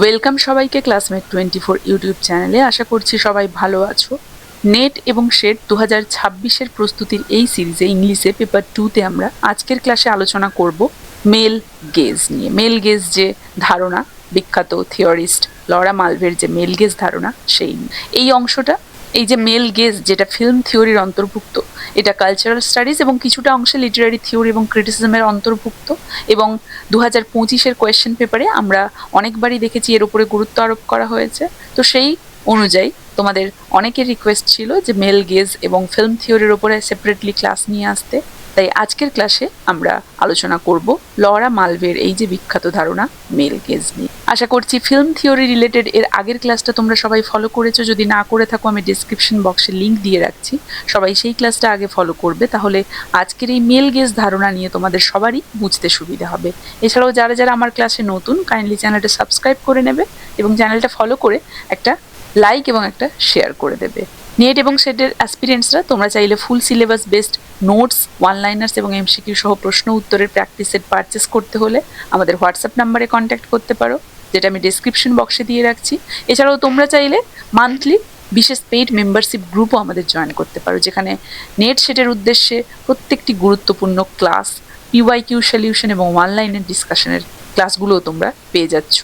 Welcome সবাইকে classmate 24 YouTube চ্যানেলে। আশা করছি সবাই ভালো আছো। নেট এবং শেড 2026-এর প্রস্তুতির এই সিরিজে ইংলিশে পেপার 2-তে আমরা আজকের ক্লাসে আলোচনা করব মেল গেজ নিয়ে। মেল গেজ যে ধারণা, বিখ্যাত থিওরিস্ট লরা মালভের যে মেল গেজ ধারণা, সেই এই অংশটা, এই যে মেল গেজ যেটা ফিল্ম থিওরির অন্তর্ভুক্ত, এটা কালচারাল স্টাডিজ এবং কিছুটা অংশে লিটারারি থিওরি এবং ক্রিটিসিজমের অন্তর্ভুক্ত। এবং 2025-এর কোয়েশ্চেন পেপারে আমরা অনেকবারই দেখেছি এর উপরে গুরুত্ব আরোপ করা হয়েছে। তো সেই অনুযায়ী তোমাদের অনেকের রিকোয়েস্ট ছিল যে মেল গেজ এবং ফিল্ম থিওরির উপরে সেপারেটলি ক্লাস নিয়ে আসতে। তাই আজকের ক্লাসে আমরা আলোচনা করব লরা মালভের এই যে বিখ্যাত ধারণা মেল গেজ নিয়ে। আশা করছি ফিল্ম থিওরি রিলেটেড এর আগের ক্লাসটা তোমরা সবাই ফলো করেছো। যদি না করে থাকো আমি ডিসক্রিপশন বক্সে লিঙ্ক দিয়ে রাখছি, সবাই সেই ক্লাসটা আগে ফলো করবে, তাহলে আজকের এই মেল গেজ ধারণা নিয়ে তোমাদের সবারই বুঝতে সুবিধা হবে। এছাড়াও যারা যারা আমার ক্লাসে নতুন, কাইন্ডলি চ্যানেলটা সাবস্ক্রাইব করে নেবে এবং চ্যানেলটা ফলো করে একটা লাইক এবং একটা শেয়ার করে দেবে। নেট এবং সেটের অ্যাসপিরেন্টসরা তোমরা চাইলে full syllabus based notes, one liners এবং এমসিকিউ সহ প্রশ্ন উত্তরের প্র্যাকটিস সেট পারচেস করতে হলে আমাদের হোয়াটসঅ্যাপ নাম্বারে কন্ট্যাক্ট করতে পারো, যেটা আমি ডেসক্রিপশন বক্সে দিয়ে রাখছি। এছাড়াও তোমরা চাইলে মান্থলি বিশেষ পেইড মেম্বারশিপ গ্রুপও আমাদের জয়েন করতে পারো, যেখানে নেট সেটের উদ্দেশ্যে প্রত্যেকটি গুরুত্বপূর্ণ ক্লাস, পিওয়াইকিউ সলিউশন এবং ওয়ান লাইনের ডিসকাশনের ক্লাসগুলোও তোমরা পেয়ে যাচ্ছ।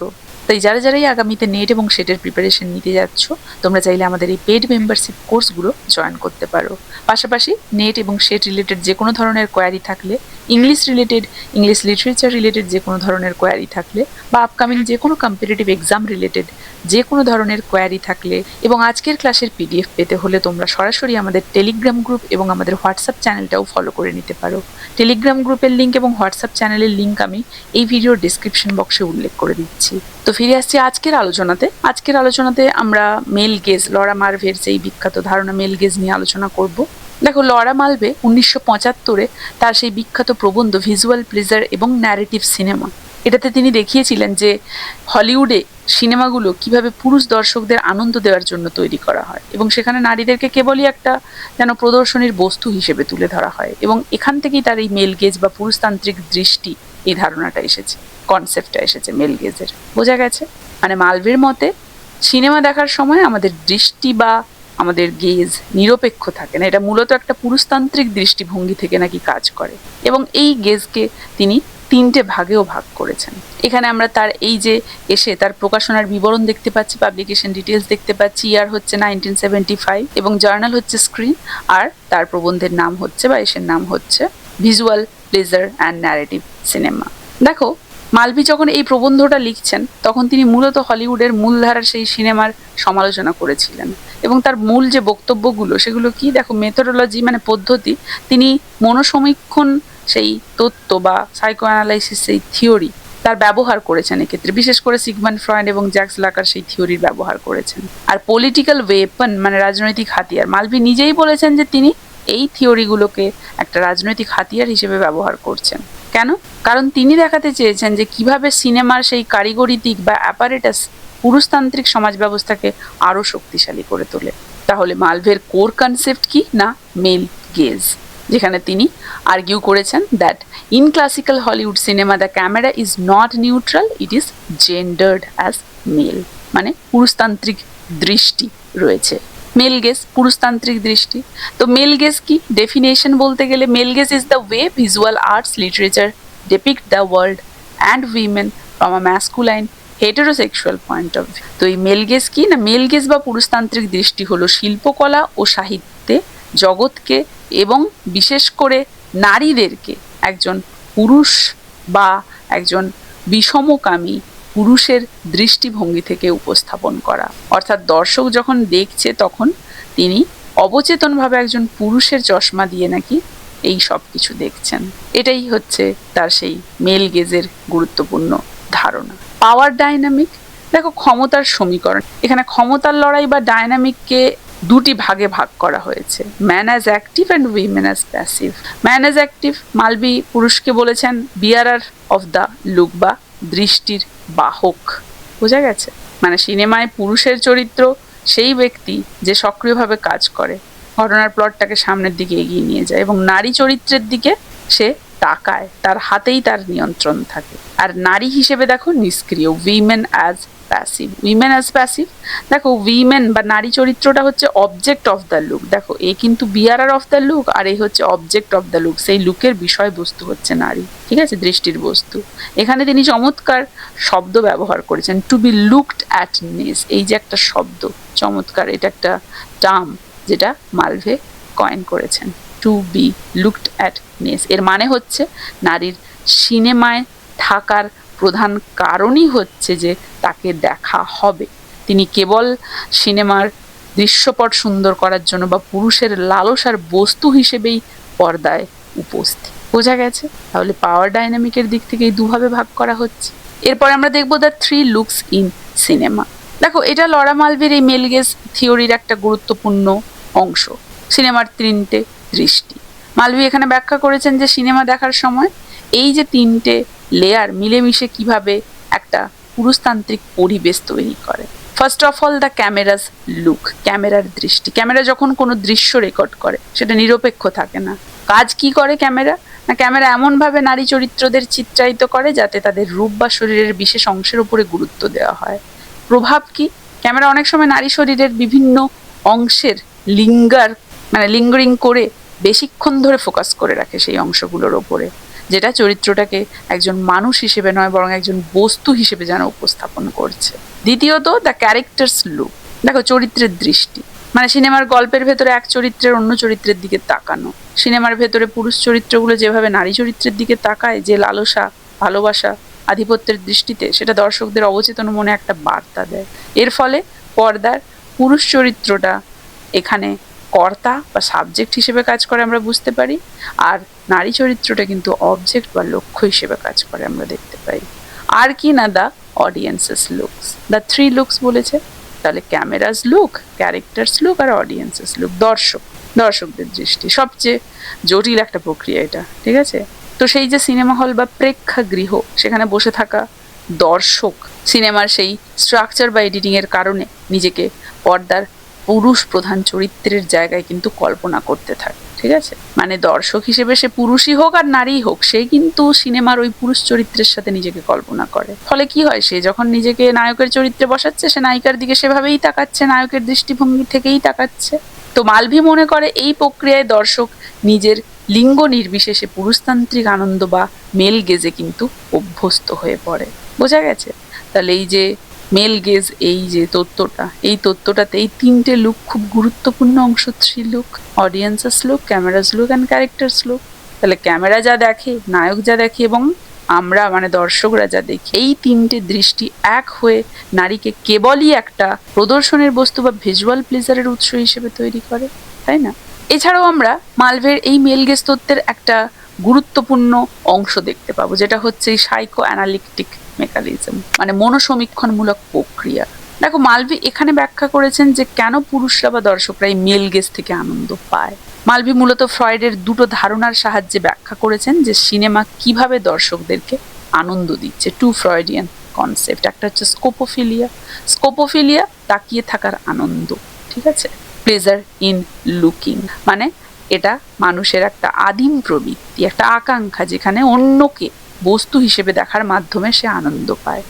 তাই যারা যারাই আগামীতে নেট এবং সেটের প্রিপারেশন নিতে যাচ্ছ, তোমরা চাইলে আমাদের এই পেড মেম্বারশিপ কোর্সগুলো জয়েন করতে পারো। পাশাপাশি নেট এবং সেট রিলেটেড যে কোনো ধরনের কোয়ারি থাকলে, English related, English literature related যে কোনো ধরনের কোয়ারি থাকলে, বা আপকামিং যে কোনো কম্পিটিটিভ এক্সাম রিলেটেড যে কোনো ধরনের কোয়ারি থাকলে, এবং আজকের ক্লাসের পিডিএফ পেতে হলে তোমরা সরাসরি আমাদের টেলিগ্রাম গ্রুপ এবং আমাদের হোয়াটসঅ্যাপ চ্যানেলটাও ফলো করে নিতে পারো। টেলিগ্রাম গ্রুপের লিঙ্ক এবং হোয়াটসঅ্যাপ চ্যানেলের লিঙ্ক আমি এই ভিডিওর ডিসক্রিপশন বক্সে উল্লেখ করে দিচ্ছি। তো ফিরে আসছি আজকের আলোচনাতে আমরা মেল গেজ, লরা মালভের যেই বিখ্যাত ধারণা মেল গেজ নিয়ে আলোচনা করব। দেখো, লরা মালভে 1975-এ তার সেই বিখ্যাত প্রবন্ধ ভিজুয়াল প্লেজার এবং ন্যারেটিভ সিনেমা, এটাতে তিনি দেখিয়েছিলেন যে হলিউডে সিনেমাগুলো কিভাবে পুরুষ দর্শকদের আনন্দ দেওয়ার জন্য তৈরি করা হয় এবং সেখানে নারীদেরকে কেবলই একটা যেন প্রদর্শনীর বস্তু হিসেবে তুলে ধরা হয়। এবং এখান থেকেই তার এই মেল গেজ বা পুরুষতান্ত্রিক দৃষ্টি, এই ধারণাটা এসেছে, কনসেপ্টটা এসেছে মেল গেজের। বোঝা গেছে? মানে মালভের মতে সিনেমা দেখার সময় আমাদের দৃষ্টি বা আমাদের গেজ নিরপেক্ষ থাকে না, এটা মূলত একটা পুরুষতান্ত্রিক দৃষ্টিভঙ্গি থেকে নাকি কাজ করে। এবং এই গেজকে তিনি 3টে ভাগেও ভাগ করেছেন। এখানে আমরা তার এই যে এসে তার প্রকাশনার বিবরণ দেখতে পাচ্ছি, পাবলিকেশন ডিটেলস দেখতে পাচ্ছি। ইয়ার হচ্ছে 1975 এবং জার্নাল হচ্ছে স্ক্রিন, আর তার প্রবন্ধের নাম হচ্ছে বা এসের নাম হচ্ছে visual pleasure and narrative cinema. দেখো, মালভি যখন এই প্রবন্ধটা লিখছেন তখন তিনি মূলত হলিউডের মূলধারার সেই সিনেমার সমালোচনা করেছিলেন। এবং তার মূল যে বক্তব্যগুলো সেগুলো কি, দেখো, মেথোডোলজি মানে পদ্ধতি, তিনি মনোসমীক্ষণ সেই তত্ত্ব বা সাইকো অ্যানালাইসিস সেই থিওরি তার ব্যবহার করেছেন এক্ষেত্রে, বিশেষ করে সিগমন্ড ফ্রয়েড এবং জ্যাক্স লাকার সেই থিওরির ব্যবহার করেছেন। আর পলিটিক্যাল ওয়েপন মানে রাজনৈতিক হাতিয়ার, মালভি নিজেই বলেছেন যে তিনি এই থিওরিগুলোকে একটা রাজনৈতিক হাতিয়ার হিসেবে ব্যবহার করছেন। কেন? কারণ তিনি দেখাতে চেয়েছেন যে কিভাবে সিনেমার সেই কারিগরি দিক বা অ্যাপারেটাস পুরুষতান্ত্রিক সমাজ ব্যবস্থাকে আরো শক্তিশালী করে তোলে। তাহলে মালভের কোর কনসেপ্ট কি না, মেল গেজ, যেখানে তিনি আর্গিউ করেছেন that in classical Hollywood cinema the camera is not neutral, it is gendered as male. মানে পুরুষতান্ত্রিক দৃষ্টি রয়েছে, মেল গেজ পুরুষতান্ত্রিক দৃষ্টি। তো মেল গেজ কি? ডেফিনেশন বলতে গেলে male gaze is the way visual arts literature depict the world and women from a masculine heterosexual point of view. তো এই মেল গেজ কি না, মেল গেজ বা পুরুষতান্ত্রিক দৃষ্টি হলো শিল্পকলা ও সাহিত্যে জগৎকে এবং বিশেষ করে নারীদেরকে একজন পুরুষ বা একজন বিষমকামী পুরুষের দৃষ্টিভঙ্গি থেকে উপস্থাপন করা। অর্থাৎ দর্শক যখন দেখছে তখন তিনি অবচেতনভাবে একজন পুরুষের চশমা দিয়ে নাকি এই সব কিছু দেখছেন। এটাই হচ্ছে তার সেই মেল গেজের গুরুত্বপূর্ণ ধারণা। পাওয়ার ডাইনামিক, দেখো, ক্ষমতার সমীকরণ। এখানে ক্ষমতার লড়াই বা ডাইনামিককে 2টি ভাগে ভাগ করা হয়েছে, man as active and women as passive. Man as active, Mulvey পুরুষকে বলেছেন বিয়ারার অফ দ্য লুক বা দৃষ্টির বাহক। বোঝা গেছে? মানে সিনেমায় পুরুষের চরিত্র সেই ব্যক্তি যে সক্রিয়ভাবে কাজ করে, ঘটনার প্লটটাকে সামনের দিকে এগিয়ে নিয়ে যায়, এবং নারী চরিত্রের দিকে সে তাকায়, তার হাতেই তার নিয়ন্ত্রণ থাকে। আর নারী হিসেবে দেখো নিষ্ক্রিয়, women as passive, women as passive. দেখো উইমেন বা নারী চরিত্রটা হচ্ছে অবজেক্ট অফ দ্য লুক। দেখো এ কিন্তু বিয়ারার অফ দ্য লুক, আর এই হচ্ছে অবজেক্ট অফ দ্য লুক। সেই লুকের বিষয়বস্তু হচ্ছে নারী, ঠিক আছে, দৃষ্টির বস্তু। এখানে তিনি চমৎকার শব্দ ব্যবহার করেছেন, টু বি লুকড অ্যাট নেস। এই যে একটা শব্দ, চমৎকার, এটা একটা টার্ম যেটা মালভে কয়েন করেছেন, টু বি লুকড অ্যাট নেস। এর মানে হচ্ছে নারীর সিনেমায় থাকার প্রধান কারণই হচ্ছে যে তাকে দেখা হবে। তিনি কেবল সিনেমার দৃশ্যপট সুন্দর করার জন্য বা পুরুষের লালসার বস্তু হিসেবেই পর্দায় উপস্থিত। বোঝা গেছে? তাহলে পাওয়ার ডাইনামিকের দিক থেকে এই দুভাবে ভাগ করা হচ্ছে। এরপর আমরা দেখবো the three looks in cinema. দেখো এটা লরা মালভির এই মেল গেজ থিওরির একটা গুরুত্বপূর্ণ অংশ, সিনেমার তিনটে দৃষ্টি। মালভি এখানে ব্যাখ্যা করেছেন যে সিনেমা দেখার সময় এই যে তিনটে লেয়ার মিলেমিশে কিভাবে একটা পুরুষতান্ত্রিক পরিবেশ তৈরি করে। First of all the cameras look, ক্যামেরার দৃষ্টি। ক্যামেরা যখন কোনো দৃশ্য রেকর্ড করে সেটা নিরপেক্ষ থাকে না। কাজ কি করে ক্যামেরা? না, ক্যামেরা এমনভাবে নারী চরিত্রদের চিত্রায়িত করে যাতে তাদের রূপ বা শরীরের বিশেষ অংশের উপরে গুরুত্ব দেওয়া হয়। প্রভাব কি? ক্যামেরা অনেক সময় নারী শরীরের বিভিন্ন অংশের লিঙ্গারিং করে বেশিক্ষণ ধরে ফোকাস করে রাখে সেই অংশগুলোর ওপরে, যেটা চরিত্রটাকে একজন মানুষ হিসেবে নয় বরং একজন বস্তু হিসেবে যেন উপস্থাপন করছে। দ্বিতীয়ত দ্য ক্যারেক্টার্স লুক। দেখো চরিত্রের দৃষ্টি, মানে সিনেমার গল্পের ভেতরে এক চরিত্রের অন্য চরিত্রের দিকে তাকানো। সিনেমার ভেতরে পুরুষ চরিত্রগুলো যেভাবে নারী চরিত্রের দিকে তাকায়, যে লালসা, ভালোবাসা, আধিপত্যের দৃষ্টিতে, সেটা দর্শকদের অবচেতন মনে একটা বার্তা দেয়। এর ফলে পর্দার পুরুষ চরিত্রটা এখানে কর্তা বা সাবজেক্ট হিসেবে কাজ করে আমরা বুঝতে পারি, আর নারী চরিত্রটা কিন্তু অবজেক্ট বা লক্ষ্য হিসেবে কাজ করে আমরা দেখতে পাই। আর কি না, the audiences looks, the three looks বলেছে। তাহলে ক্যামেরাস লুক, ক্যারেক্টার্স লুক আর অডিয়েন্সেস লুক, দর্শকদের দৃষ্টি। সবচেয়ে জটিল একটা প্রক্রিয়া এটা, ঠিক আছে? তো সেই যে সিনেমা হল বা প্রেক্ষাগৃহ, সেখানে বসে থাকা দর্শক সিনেমার সেই স্ট্রাকচার বা এডিটিং এর কারণে নিজেকে পর্দার পুরুষ প্রধান চরিত্রের জায়গায় কিন্তু কল্পনা করতে থাকে, ঠিক আছে? মানে দর্শক হিসেবে সে পুরুষই হোক আর নারীই হোক, সে কিন্তু সিনেমার ওই পুরুষ চরিত্রের সাথে নিজেকে কল্পনা করে। ফলে কি হয়, সে যখন নিজেকে নায়কের চরিত্রে বসাচ্ছে, সে নায়িকার দিকে সেভাবেই তাকাচ্ছে, নায়কের দৃষ্টিভঙ্গি থেকেই তাকাচ্ছে। তো মালভি মনে করে এই প্রক্রিয়ায় দর্শক নিজের লিঙ্গ নির্বিশেষে পুরুষতান্ত্রিক আনন্দ বা মেল গেজে কিন্তু অভ্যস্ত হয়ে পড়ে। বোঝা গেছে? তাহলে এই যে মেল গেজ, এই যে তত্ত্বটাতে এই তিনটে লুক খুব গুরুত্বপূর্ণ অংশ। Three look, audiences look, cameras look and characters look. তাহলে ক্যামেরা যা দেখে, নায়ক যা দেখে এবং আমরা মানে দর্শকরা যা দেখি, এই তিনটে দৃষ্টি এক হয়ে নারীকে কেবলই একটা প্রদর্শনের বস্তু বা ভিজুয়াল প্লেজারের উৎস হিসেবে তৈরি করে, তাই না? এছাড়াও আমরা মালভের এই মেল গেজ তত্ত্বের একটা গুরুত্বপূর্ণ অংশ দেখতে পাবো, যেটা হচ্ছে সাইকো অ্যানালিটিক মেকানিজম, মানে মনোসমীক্ষণমূলক প্রক্রিয়া। দেখো মালভি এখানে ব্যাখ্যা করেছেন যে কেন পুরুষরা বা দর্শকরা এই মেল গেজ থেকে আনন্দ পায়। মালভি মূলত ফ্রয়েডের দুটো ধারণার সাহায্যে ব্যাখ্যা করেছেন যে সিনেমা কিভাবে দর্শকদেরকে আনন্দ দিচ্ছে। টু ফ্রয়েডিয়ান কনসেপ্ট, একটা হচ্ছে স্কোপোফিলিয়া, তাকিয়ে থাকার আনন্দ, ঠিক আছে? প্লেজার ইন লুকিং, মানে এটা মানুষের একটা আদিম প্রবৃত্তি, একটা আকাঙ্ক্ষা, যেখানে অন্যকে বস্তু হিসেবে দেখার মাধ্যমে সে আনন্দ পায়।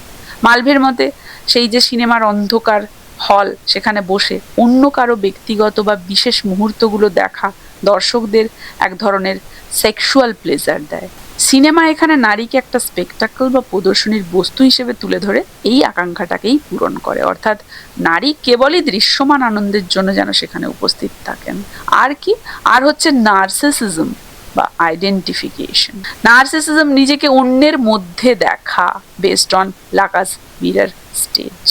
মালভের মতে সেই যে সিনেমার অন্ধকার হল, সেখানে বসে অন্য কারো ব্যক্তিগত বা বিশেষ মুহূর্তগুলো দেখা দর্শকদের এক ধরনের সেক্সুয়াল প্লেজার দেয়। সিনেমা এখানে নারীকে একটা স্পেকটাকল বা প্রদর্শনীর বস্তু হিসেবে তুলে ধরে এই আকাঙ্ক্ষাটাকেই পূরণ করে, অর্থাৎ নারী কেবলই দৃশ্যমান আনন্দের জন্য যেন সেখানে উপস্থিত থাকেন। আর কি? আর হচ্ছে নার্সিসিজম বা আইডেন্টিফিকেশন। নার্সিসিজম নিজেকে অন্যের মধ্যে দেখা, বেসড অন লাকাস মিরর স্টেজ।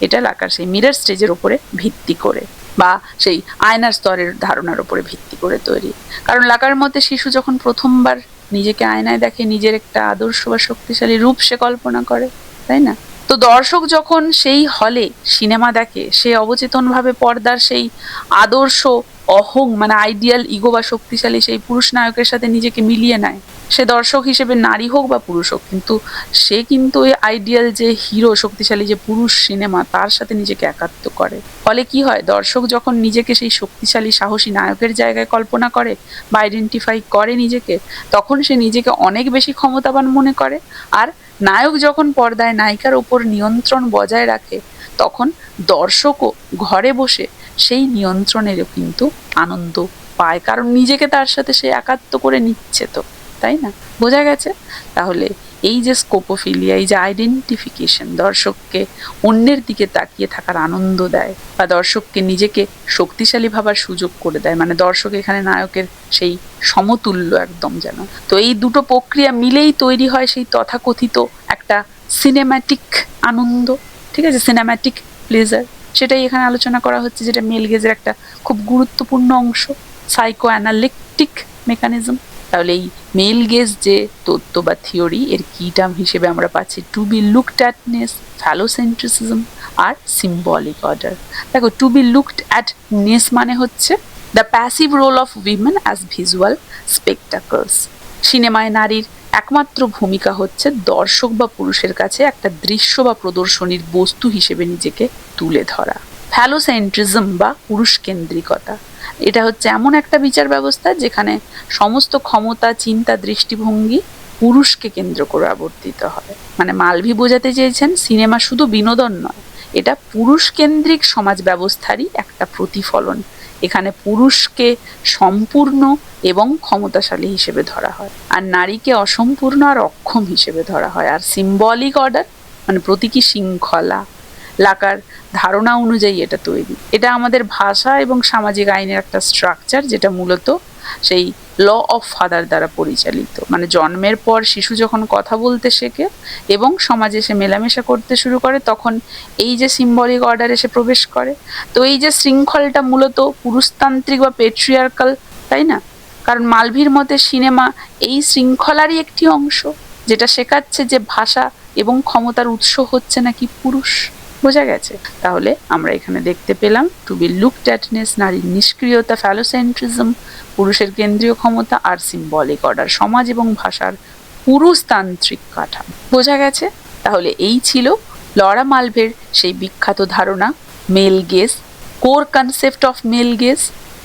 এটা লাকার সেই মিরর স্টেজের উপরে ভিত্তি করে বা সেই আয়নার স্তরের ধারণার উপরে ভিত্তি করে তৈরি। কারণ লাকার মতে শিশু যখন প্রথমবার নিজেকে আয়নায় দেখে, নিজের একটা আদর্শ বা শক্তিশালী রূপ সে কল্পনা করে, তাই না? তো দর্শক যখন সেই হলে সিনেমা দেখে, সে অবচেতনভাবে পর্দার সেই আদর্শ মানে আইডিয়াল ইগো বা শক্তিশালী সেই পুরুষ নায়কের সাথে নিজেকে মিলিয়ে নেয়। সে দর্শক হিসেবে নারী হোক বা পুরুষ হোক, কিন্তু সে কিন্তু ওই আইডিয়াল যে হিরো, শক্তিশালী যে পুরুষ সিনেমা, তার সাথে নিজেকে একাত্ম করে। ফলে কি হয়, দর্শক যখন নিজেকে সেই শক্তিশালী সাহসী নায়কের জায়গায় কল্পনা করে বা আইডেন্টিফাই করে নিজেকে, তখন সে নিজেকে অনেক বেশি ক্ষমতাবান মনে করে। আর নায়ক যখন পর্দায় নায়িকার ওপর নিয়ন্ত্রণ বজায় রাখে, তখন দর্শকও ঘরে বসে সেই নিয়ন্ত্রণেরও কিন্তু আনন্দ পায়, কারণ নিজেকে তার সাথে সে একাত্ম করে নিচ্ছে, তো তাই না? বোঝা গেছে? তাহলে এই যে স্কোপোফিলিয়া, এই যে আইডেন্টিফিকেশন, দর্শককে অন্যের দিকে তাকিয়ে থাকার আনন্দ দেয় বা দর্শককে নিজেকে শক্তিশালী ভাবার সুযোগ করে দেয়, মানে দর্শক এখানে নায়কের সেই সমতুল্য একদম যেন। তো এই দুটো প্রক্রিয়া মিলেই তৈরি হয় সেই তথাকথিত একটা সিনেম্যাটিক আনন্দ, ঠিক আছে, সিনেম্যাটিক প্লেজার। সেটাই এখানে আলোচনা করা হচ্ছে, যেটা মেল গেজের একটা খুব গুরুত্বপূর্ণ অংশ, সাইকো অ্যানালিটিক মেকানিজম। তাহলে এই মেল গেজ যে তত্ত্ব বা থিওরি, এর কি টার্ম হিসেবে আমরা পাচ্ছি to be looked at ness, phallocentrism আর সিম্বলিক অর্ডার। দেখো, to be looked at ness মানে হচ্ছে the passive role of women as visual spectacles. সিনেমায় নারীর একমাত্র ভূমিকা হচ্ছে দর্শক বা পুরুষের কাছে একটা দৃশ্য বা প্রদর্শনীর বস্তু হিসেবে নিজেকে তুলে ধরা। ফ্যালোসেন্ট্রিজম বা পুরুষ কেন্দ্রিকতা, এটা হচ্ছে এমন একটা বিচার ব্যবস্থা যেখানে সমস্ত ক্ষমতা, চিন্তা, দৃষ্টিভঙ্গি পুরুষকে কেন্দ্র করে আবর্তিত হয়। মানে মালভী বোঝাতে চেয়েছেন সিনেমা শুধু বিনোদন নয়, এটা পুরুষ কেন্দ্রিক সমাজ ব্যবস্থারই একটা প্রতিফলন। এখানে পুরুষকে সম্পূর্ণ এবং ক্ষমতাশালী হিসেবে ধরা হয়, আর নারীকে অসম্পূর্ণ আর অক্ষম হিসেবে ধরা হয়। আর সিম্বলিক অর্ডার মানে প্রতীকী শৃঙ্খলা, লাকার ধারণা অনুযায়ী এটা তৈরি। এটা আমাদের ভাষা এবং সামাজিক আইনের একটা স্ট্রাকচার, যেটা মূলত সেই ল অফ ফাদার দ্বারা পরিচালিত। মানে জন্মের পর শিশু যখন কথা বলতে শেখে এবং সমাজে সে মেলামেশা করতে শুরু করে, তখন এই যে সিম্বলিক অর্ডার এসে প্রবেশ করে। তো এই যে শৃঙ্খলটা মূলত পুরুষতান্ত্রিক বা পেট্রিয়ার্কাল, তাই না? কারণ মালভীর মতে সিনেমা এই শৃঙ্খলারই একটি অংশ, যেটা শেখাচ্ছে যে ভাষা এবং ক্ষমতার উৎস হচ্ছে নাকি পুরুষ। বোঝা গেছে? তাহলে আমরা এখানে দেখতে পেলাম টু বি লুকড অ্যাটনেস, নারীর নিষ্ক্রিয়তা, ফ্যালোসেন্ট্রিজম, পুরুষের কেন্দ্রীয় ক্ষমতা, আর সিম্বলিক অর্ডার, সমাজ এবং ভাষার পুরুষতান্ত্রিক কাঠামো। বোঝা গেছে? তাহলে এই ছিল লরা মালভের সেই বিখ্যাত ধারণা male gaze, core concept of male gaze,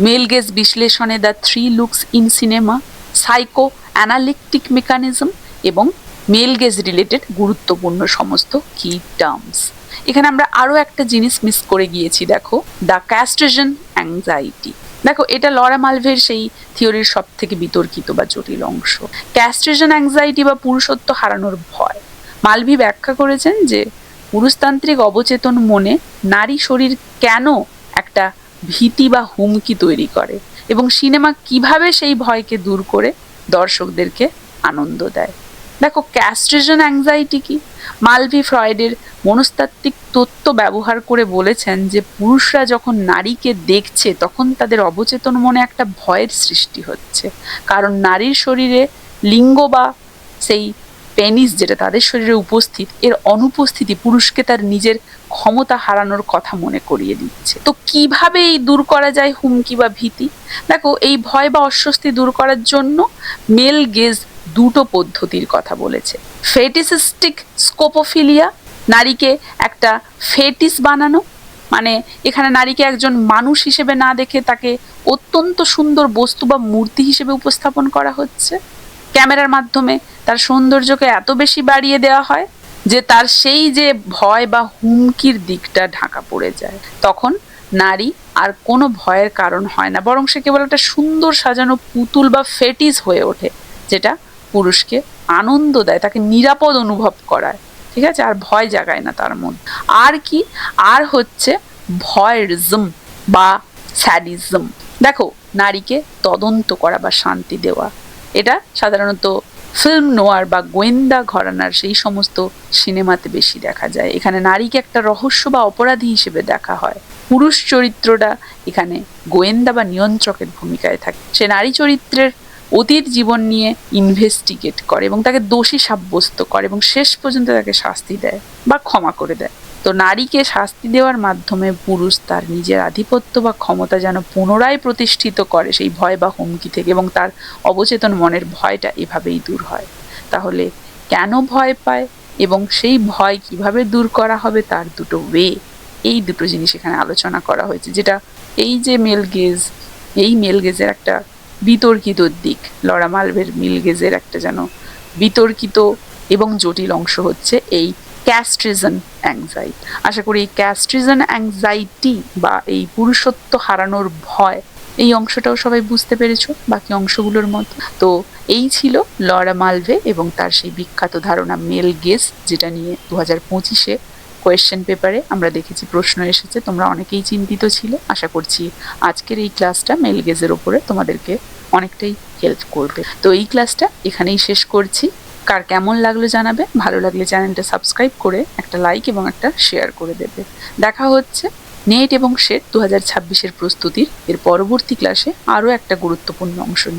male gaze বিশ্লেষণে the three looks in cinema, psychoanalytic mechanism এবং মেল গেজ রিলেটেড গুরুত্বপূর্ণ সমস্ত কি টার্মস। এখানে আমরা আরো একটা জিনিস মিস করে গিয়েছি, দেখো, দ্য ক্যাস্ট্রেশন অ্যাংজাইটি। দেখো, এটা লরা মালভের সেই থিওরির সব থেকে বিতর্কিত বা জটিল অংশ। ক্যাস্ট্রেশন অ্যাংজাইটি বা পুরুষত্ব হারানোর ভয়। মালভি ব্যাখ্যা করেছেন যে পুরুষতান্ত্রিক অবচেতন মনে নারী শরীর কেন একটা ভীতি বা হুমকি তৈরি করে এবং সিনেমা কিভাবে সেই ভয়কে দূর করে দর্শকদেরকে আনন্দ দেয়। দেখো, ক্যাস্ট্রেশন অ্যাংজাইটি কি? মালভি ফ্রয়েডের মনস্তাত্ত্বিক তত্ত্ব ব্যবহার করে বলেছেন যে পুরুষরা যখন নারীকে দেখছে তখন তাদের অবচেতন মনে একটা ভয়ের সৃষ্টি হচ্ছে, কারণ নারীর শরীরে লিঙ্গ বা সেই পেনিস যেটা তাদের শরীরে উপস্থিত, এর অনুপস্থিতি পুরুষকে তার নিজের ক্ষমতা হারানোর কথা মনে করিয়ে দিচ্ছে। তো কিভাবে এই দূর করা যায় হুমকি বা ভীতি? দেখো, এই ভয় বা অস্বস্তি দূর করার জন্য মেল গেজ দুটো পদ্ধতির কথা বলেছে। ফেটিসিস্টিক স্কোপোফিলিয়া, নারীকে একটা ফেটিস বানানো, মানে এখানে নারীকে একজন মানুষ হিসেবে না দেখে তাকে অত্যন্ত সুন্দর বস্তু বা মূর্তি হিসেবে উপস্থাপন করা হচ্ছে। ক্যামেরার মাধ্যমে তার সৌন্দর্যকে এত বেশি বাড়িয়ে দেওয়া হয় যে তার সেই যে ভয় বা হুমকির দিকটা ঢাকা পড়ে যায়। তখন নারী আর কোনো ভয়ের কারণ হয় না, বরং সে কেবল একটা সুন্দর সাজানো পুতুল বা ফেটিস হয়ে ওঠে, যেটা পুরুষকে আনন্দ দেয়, তাকে নিরাপদ অনুভব করায়, ঠিক আছে, আর ভয় জাগায় না তার মধ্যে। আর কি? আর হচ্ছে ভয়েরিজম বা স্যাডিজম। দেখো, নারীকে তদন্ত করা বা শান্তি দেওয়া, এটা সাধারণত ফিল্ম নোয়ার বা গোয়েন্দা ঘরানার সেই সমস্ত সিনেমাতে বেশি দেখা যায়। এখানে নারীকে একটা রহস্য বা অপরাধী হিসেবে দেখা হয়। পুরুষ চরিত্রটা এখানে গোয়েন্দা বা নিয়ন্ত্রকের ভূমিকায় থাকে। সে নারী চরিত্রের অতীত জীবন নিয়ে ইনভেস্টিগেট করে এবং তাকে দোষী সাব্যস্ত করে এবং শেষ পর্যন্ত তাকে শাস্তি দেয় বা ক্ষমা করে দেয়। তো নারীকে শাস্তি দেওয়ার মাধ্যমে পুরুষ তার নিজের আধিপত্য বা ক্ষমতা যেন পুনরায় প্রতিষ্ঠিত করে সেই ভয় বা হুমকি থেকে, এবং তার অবচেতন মনের ভয়টা এভাবেই দূর হয়। তাহলে কেন ভয় পায় এবং সেই ভয় কিভাবে দূর করা হবে তার দুটো ওয়ে, এই দুটো জিনিস এখানে আলোচনা করা হয়েছে। যেটা এই যে মেল গেজ, এই মেল গেজের একটা বিতর্কিত দিক, লরা মালভের মেল গেজের একটা যেন বিতর্কিত এবং জটিল অংশ হচ্ছে এই ক্যাস্ট্রিজম অ্যাংজাইটি। আশা করি এই ক্যাস্ট্রিজম অ্যাংজাইটি বা এই পুরুষত্ব হারানোর ভয়, এই অংশটাও সবাই বুঝতে পেরেছো বাকি অংশগুলোর মতো। তো এই ছিল লরা মালভে এবং তার সেই বিখ্যাত ধারণা মেল গেজ, যেটা নিয়ে 2025-এ কোয়েশ্চেন পেপারে আমরা দেখেছি প্রশ্ন এসেছে। তোমরা অনেকেই চিন্তিত ছিলে। আশা করছি আজকের এই ক্লাসটা মেল গেজের ওপরে তোমাদেরকে অনেকটাই হেল্প করবে। তো এই ক্লাসটা এখানেই শেষ করছি। কার কেমন লাগলো জানাবে, ভালো লাগলে চ্যানেলটা সাবস্ক্রাইব করে একটা লাইক এবং একটা শেয়ার করে দেবে। দেখা হচ্ছে নেট এবং শেড 2026-এর প্রস্তুতির এর পরবর্তী ক্লাসে আরও একটা গুরুত্বপূর্ণ অংশ নিয়ে।